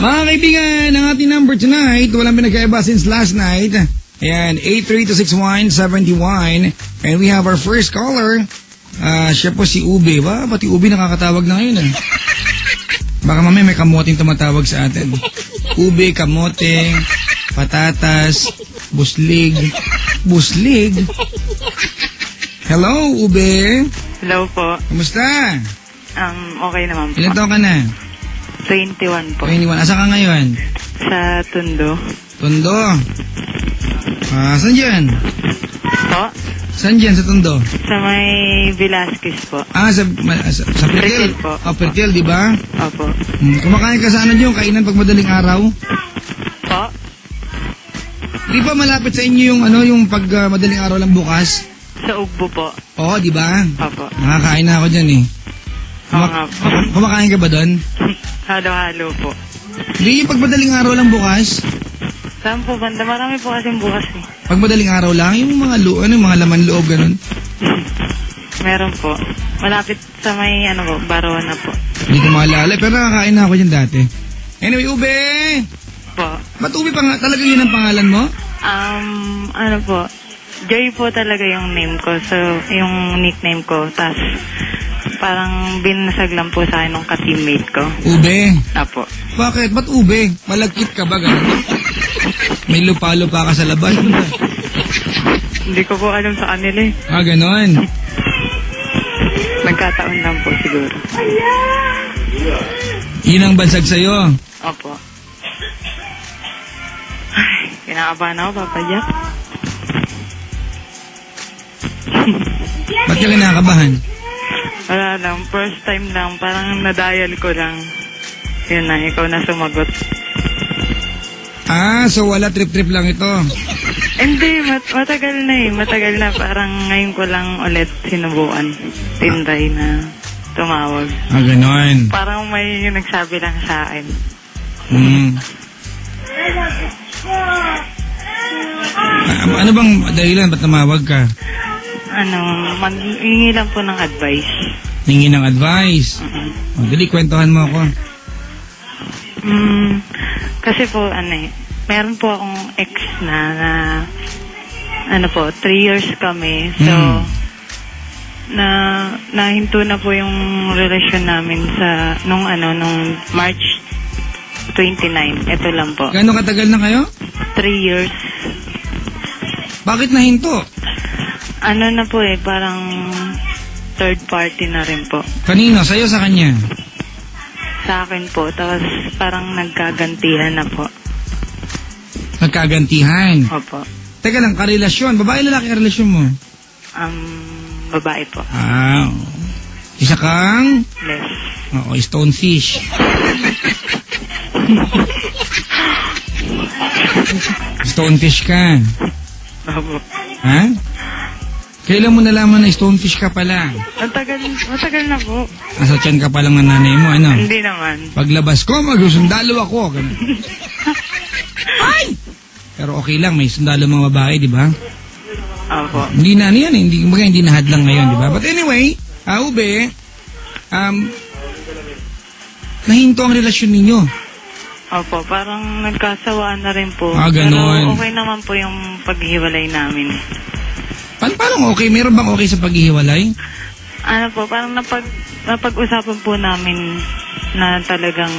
Mga kaibigan, ang ating number tonight, walang pinagkaiba since last night. Ayan, 8326171. And we have our first caller. Siya po si Ube. Ba, pati Ube nakakatawag na ngayon. Baka mamaya may kamoting tumatawag sa atin. Ube, kamote, patatas, buslig. Buslig? Hello, Ube. Hello po. Kamusta? Okay naman po. Ilan taon ka na? 21 po. 21. Asa ka ngayon? Sa Tondo. Tondo? Saan dyan? Po? Saan dyan sa Tondo? Sa may Velasquez po. Sa Pertil? Po. Pertil, di ba? Opo. Kumakain ka sa ano dyan, kainan pag madaling araw? Po? Di ba malapit sa inyo yung pag madaling araw lang bukas? Sa Ugbo po. Oo, di ba? Opo. Nakakain na ako dyan eh. Kumakain ka ba doon? Halo-halo po. Hindi yung pag madaling araw lang bukas? Saan po banda? Marami po kasing bukas eh. Pag madaling araw lang, yung mga mga laman loob, ganun? Meron po. Malapit sa may Barawan na po. Hindi ko maalala, pero nakakain na ako dyan dati. Anyway, Ube! Po. Ba't Ube talaga yun ang pangalan mo? Po. Joy po talaga yung name ko. So, yung nickname ko. Tas, parang binasag lang po sa akin ng ka-teammate ko. Ube? Apo. Bakit? Ba't Ube? Malagkit ka ba? Gano'n? May lupa-lupa ka sa labas? Hindi ko po alam sa kanila eh. Gano'n? Nagkataon lang po siguro. Yun ang bansag sa'yo? Opo. Ay, kinakabahan ako, Papa Jack. Ba't ka kinakabahan? Wala lang, first time lang, parang na-dial ko lang. Yun na, ikaw na sumagot. So wala trip-trip lang ito? Hindi, matagal na eh. Matagal na, parang ngayon ko lang ulit sinubukan. Tinday na tumawag. Ganon. Parang may nagsabi lang sa akin. Ano bang dahilan? Ba't namawag ka? Hingi lang po ng advice. Hingi ng advice? Dali, kwentuhan mo ako. Kasi po, meron po akong ex na 3 years kami. So, nahinto na po yung relasyon namin nung March 29. Ito lang po. Gano'ng katagal na kayo? 3 years. Bakit nahinto? Na po parang third party na rin po. Kanino? Sa'yo sa kanya? Sa akin po. Tapos parang nagkagantihan na po. Nagkagantihan? Opo. Teka lang, karelasyon. Babae lalaki ang relasyon mo? Babae po. Isa kang? Less. Oo, stonefish. Stonefish ka. Opo. Ha? Kailan mo nalaman na stonefish ka pala? Matagal na po. Nasa tiyan ka palang ng nanay mo, ano? Hindi naman. Paglabas ko, magsusundalo ako. Ay! Pero okay lang, may sundalo mga babae, di ba? Opo. Hindi na yan, hindi nahadlang ngayon, di ba? But anyway, Ube, nahinto ang relasyon ninyo. Opo, parang nagkasawaan na rin po. Ganon. Pero okay naman po yung paghihiwalay namin. Paano okay? Meron bang okay sa paghihiwalay? Parang napag-usapan po namin na talagang,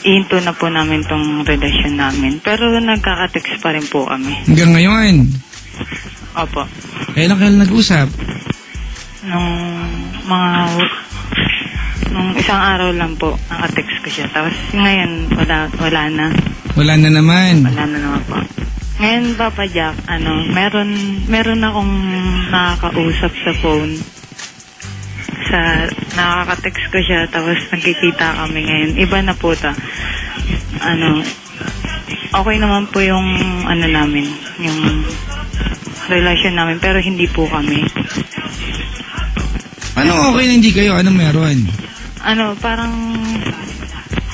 ihinto na po namin tong relasyon namin. Pero nagkaka-text pa rin po kami. Hanggang ngayon? Opo. Kailan nag-usap? Nung isang araw lang po, naka-text ko siya. Tapos ngayon, wala na. Wala na naman? Wala na naman po. Ngayon, Papa Jack, meron akong nakakausap sa phone. Nakaka-text ko siya, tapos nagkikita kami ngayon. Iba na po ta. Okay naman po yung, namin, yung relasyon namin, pero hindi po kami. Ano okay na hindi kayo? Anong meron? Parang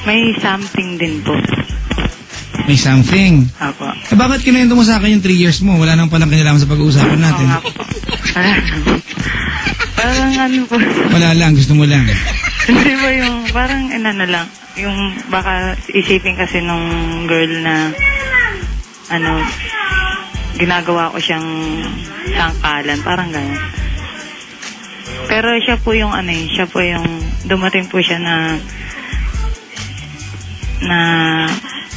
may something din po. May something? Apo. Bakit kinento mo sa akin yung 3 years mo? Wala nang palang kinalaman sa pag-uusapan natin. Parang po. Wala lang, gusto mo lang. Hindi ba yung, parang ano lang, yung baka isipin kasi nung girl na, ginagawa ko siyang sangkalan, parang gano'n. Pero siya po yung siya po yung, dumating po siya na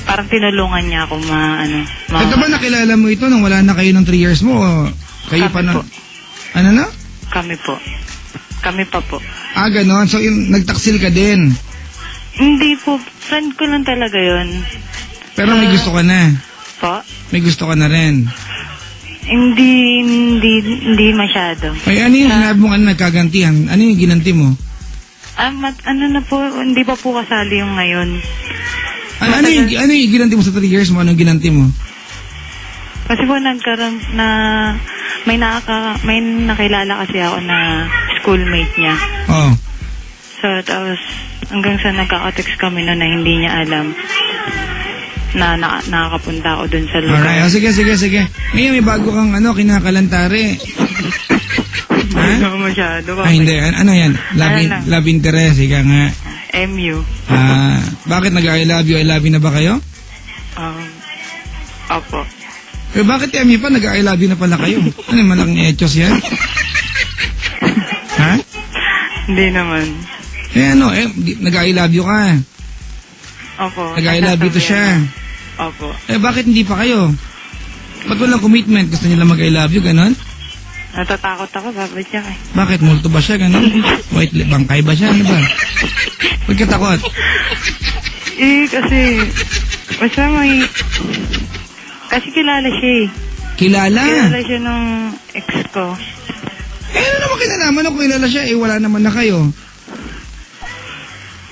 parang tinulungan niya ako Ito ba nakilala mo ito nung wala na kayo ng 3 years mo? O kayo Kami pa na? po. Ano na? Kami po. Kami pa po. Ah, ganon. So, yung nagtaksil ka din. Hindi po. Friend ko lang talaga yun. Pero may gusto ka na. Po? May gusto ka na rin. Hindi masyado. Ay, ano yung sinabi mo nagkagantihan? Ano yung ginanti mo? Na po, hindi pa po kasali yung ngayon. Ano yung ginanti mo sa 3 years mo? Anong ginanti mo? Kasi po nagkaroon na, may nakilala kasi ako na schoolmate niya. Oo. So, tapos, hanggang sa nagkaka-text kami na hindi niya alam na nakakapunta ako dun sa lugar. Alright, sige. Ngayon may bago kang kinakalantari. Ha? Hindi naman masyado. Ay, hindi. Ano yan? Love interest, ika nga. MU. Bakit nag-I love you na ba kayo? Opo. Eh, bakit MU pa? Nag-I love you na pala kayo. Ano yung malaking echos yan? Ha? Hindi naman. Nag-I love you ka. Opo. Nag-I love you to siya. Opo. Eh, bakit hindi pa kayo? Ba't walang commitment? Gusto nila mag-I love you, ganon? Natatakot ako, Papa Jack eh. Bakit? Multo ba siya, ganon? White bangkay ba siya? Ano ba? Huwag ka takot. Kasi, basta kasi kilala siya eh. Kilala? Kilala siya nung ex ko. Eh, ano naman kinalaman kung kilala siya? Eh, wala naman na kayo.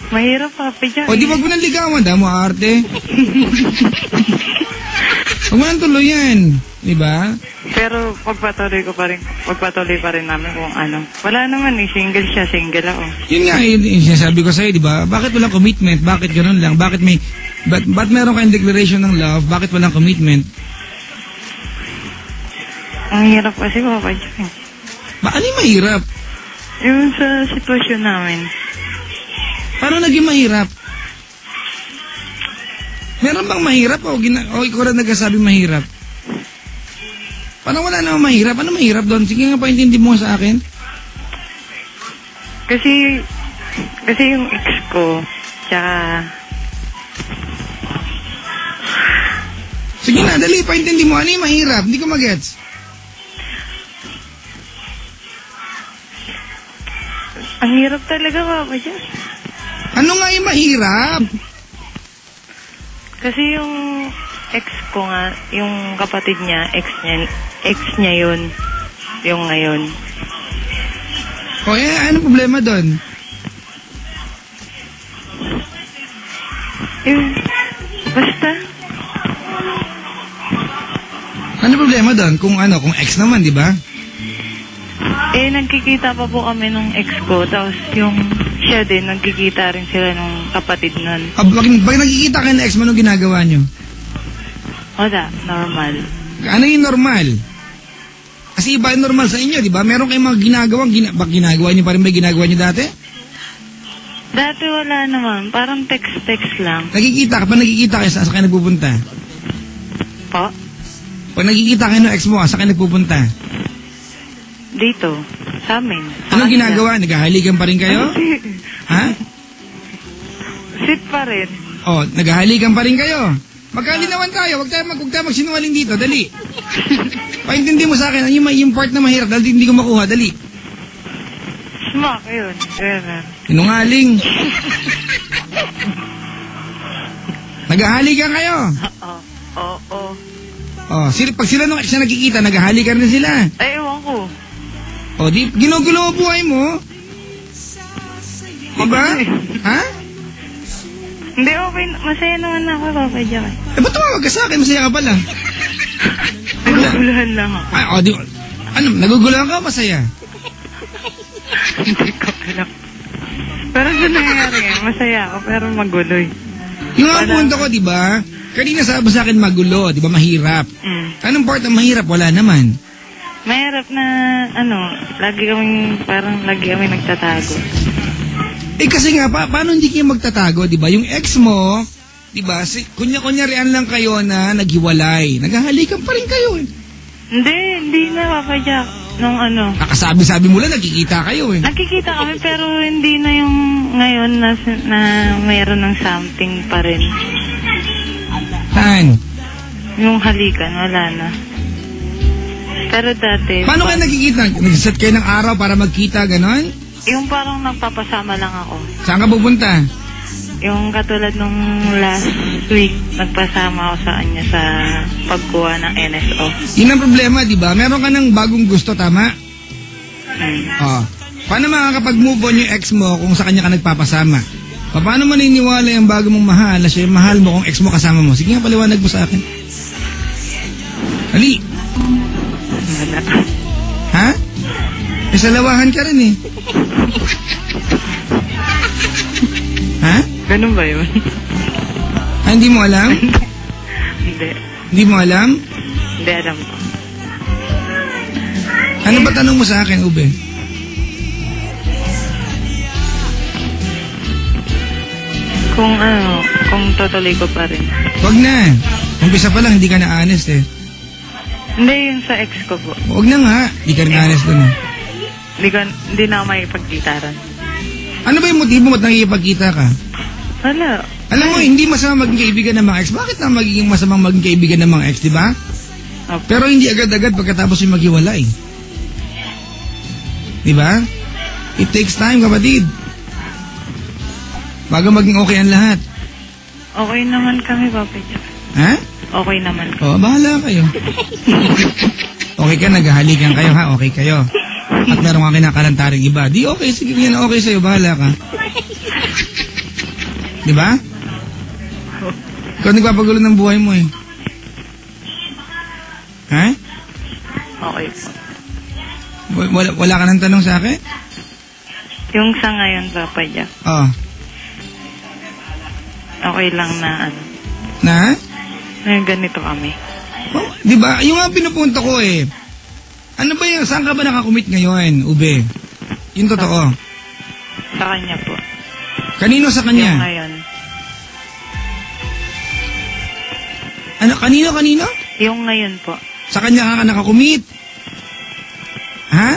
Mahirap, Papa Jack. O, di wag mo nang ligawan, damo arte. Huwag mo nang tuloy yan. Diba? Pero pagpatuloy pa rin namin kung ano. Wala naman eh, single siya, single ako. Yun nga, yung sinasabi ko sa'yo, diba? Bakit walang commitment? Bakit ganun lang? Bakit ba't meron kayong declaration ng love? Bakit walang commitment? Ang hirap kasi, Papa Jack. Ano yung mahirap? Yung sa sitwasyon namin. Paano naging mahirap? Meron bang mahirap o ikaw rin nagsasabi mahirap? Paano wala naman mahirap? Ano mahirap doon? Sige nga, paintindi mo sa akin. Kasi yung ex ko, tsaka... Sige na, dali, paintindi mo. Ano yung mahirap? Hindi ko magets. Ang hirap talaga, Papa Jack. Ano nga yung mahirap? Kasi yung ex ko nga, yung kapatid niya, ex niya yun, yung ngayon. O ano problema doon? Basta. Ano problema doon? Kung ex naman, di ba? Nagkikita pa po kami nung ex ko, tapos yung siya din, nagkikita rin sila nung kapatid nun. Pag nagkikita kayo ng ex mo, anong ginagawa nyo? Wala, normal. Ano yung normal? Kasi iba yung normal sa inyo, di ba? Meron kayong mga ginagawa nyo pa rin ba ginagawa nyo dati? Dati wala naman, parang text lang. Nagkikita kayo, saan kayo nagpupunta? Po? Pag nagkikita kayo ng ex mo, saan kayo nagpupunta? Dito, sa amin. Anong ginagawa? Naghahalikan pa rin kayo? Ha? Sit pa rin. Oh, naghahalikan pa rin kayo. Magkalinawan tayo, huwag tayo magsinungaling dito, dali. Paintindi mo sa akin, yung part na mahirap, dahil hindi ko makuha, dali. Smack, yun. Sinungaling. Naghahalikan kayo. Oo. Oh, pag sila nung ex na nakikita, naghahalikan rin sila. Ay, ewan ko. O, di, ginugulo mo buhay mo. Diba? Ha? Hindi, okay. Masaya naman ako, Papa Jack. Ba't tumawag ka sa akin? Masaya ka pala. Naguguluhan lang ako. Naguguluhan ka o masaya? Hindi ko alam. Pero sa nangyayari masaya ako, pero maguloy. Yung nga punto ko, diba? Kanina sabi sa akin magulo, diba? Mahirap. Anong part na mahirap? Wala naman. Mahirap na, lagi kami nagtatago. Eh kasi nga, paano hindi kayo magtatago, di ba? Yung ex mo, di ba, kunya-kunyarian lang kayo na naghiwalay. Naghahalikan pa rin kayo eh. Hindi na, Papa Jack. Nung ano. Nakasabi-sabi mo lang, nagkikita kayo eh. Nakikita kami pero hindi na yung ngayon na mayroon ng something pa rin. Saan? Yung halikan, wala na. Pero dati... Paano kayo nagkikita? Nag-set kayo ng araw para magkita, ganon? Yung parang nagpapasama lang ako. Saan ka pupunta? Yung katulad nung last week, nagpasama ako sa kanya sa pagkuha ng NSO. Yun ang problema, di ba? Meron ka ng bagong gusto, tama? Oh. Paano makakapag-move on yung ex mo kung sa kanya ka nagpapasama? Paano maniniwala yung bago mong mahal na siya yung mahal mo kung ex mo kasama mo? Sige nga, paliwanag mo sa akin. Ali! Ha? Eh, sa lawahan ka rin eh. Ha? Ganun ba yun? Ah, hindi mo alam? Hindi. Hindi mo alam? Hindi alam ko. Ano ba tanong mo sa akin, Ube? Kung tutuloy ko pa rin. Wag na. Umpisa pa lang, hindi ka na honest eh. Hindi, yung sa ex ko po. Wag na nga. Hindi ka na honest dun eh. Hindi na ako makipagkitaran. Ano ba yung motibo mo't nakikipagkita ka? Wala. Alam mo, hindi masama maging kaibigan ng mga ex. Bakit na magiging masamang maging kaibigan ng mga ex, di ba? Okay. Pero hindi agad-agad pagkatapos yung maghiwalay. Di ba? It takes time, kapatid. Bago maging okay ang lahat. Okay naman kami, Papa Jack. Ha? Okay naman. Oo, bahala kayo. Okay ka, naghahalikan kayo ha? Okay kayo. At meron kang kinakalantaring iba. Di okay, sige yan, okay sa'yo, bahala ka. Di ba? Ikaw nagpapagulo ng buhay mo eh. Ha? Okay po. Wala ka ng tanong sa akin? Yung sa ngayon, Papa Jack, Oo. okay lang na Na? ganito kami. Oh, di ba? Yung nga pinupunta ko eh. Ano ba yung, saan ka ba nakakumit ngayon, Ube? Yung totoo. Sa kanya po. Kanino sa Yung kanya? ngayon. Ano, kanino? Yung ngayon po. Sa kanya ka nakakumit. Ha?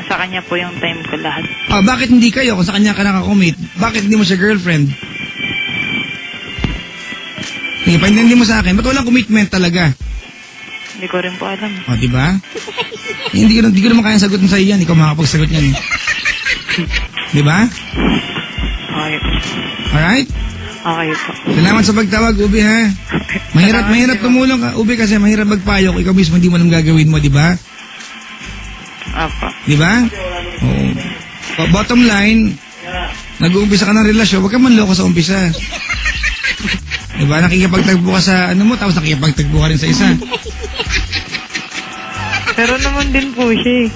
Sa kanya po yung time ko lahat. Oh, bakit hindi kayo kung sa kanya ka nakakumit? Bakit hindi mo siya girlfriend? Sige, paintindi mo sa akin. Ba't walang commitment talaga? Hindi ko rin po alam. O, di ba? Hindi ko naman kayang sagutin sa iyo yan. Ikaw makakapagsagot yan. Di ba? Okay po. Alright? Okay po. Salamat sa pagtawag, Ube, ha? Mahirap tumulong ka, Ube, kasi mahirap magpayo kung ikaw mismo hindi mo alam gagawin mo, di ba? Apa. Di ba? Oo. Bottom line, nag-uumpisa ka ng relasyon, huwag ka manloko sa umpisa. Di ba? Nakikipagtagpo ka sa ano mo, tapos nakikipagtagpo ka rin sa isa. Pero naman din po siya eh.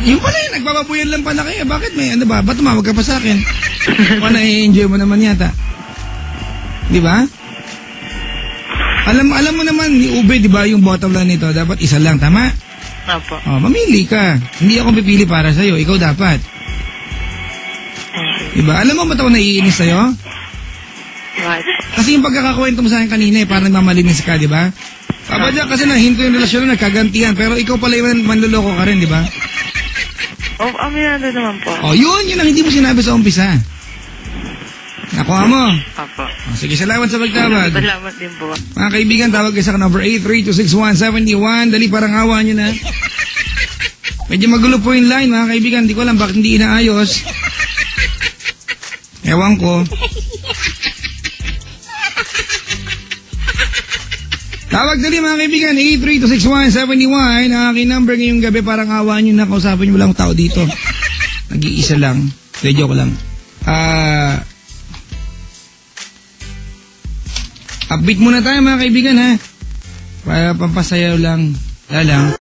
Yung pala yun, nagbababuyan lang pala kayo. Bakit may ano ba? Ba't tumawag ka pa sa akin? Paano i-enjoy mo naman yata? Di ba? Alam mo naman ni Ube, di ba, yung bottom line nito, dapat isa lang, tama? Apa. Oh, mamili ka. Hindi ako pipili para sa'yo, ikaw dapat. Di ba? Alam mo ba't ako naiinis sa'yo? Right. Kasi yung pagkakakwento mo sa akin kanina, parang nagmamalinis ka, di ba? Papa Jack, kasi nahinto yung relasyon na nagkagantihan, pero ikaw pala yung manluloko ka rin, di ba? Oh, aminado naman po. Oh, yun ang hindi mo sinabi sa umpisa. Nakuha mo. Apa. Oh, sige, salamat sa pagtawag. Salamat din po. Mga kaibigan, tawag kayo sa number 8326171. Dali, parang awa nyo na. Medyo magulo po yung line, mga kaibigan. Hindi ko alam bakit hindi inaayos. Ewan ko. Tawag dali, mga kaibigan. 8326171. Ang aking number ngayong gabi, parang awa nyo na. Kausapin nyo walang tao dito. Nag-iisa lang. Joke lang. Upbeat muna tayo, mga kaibigan, ha? Para pampasayaw lang. Lalang.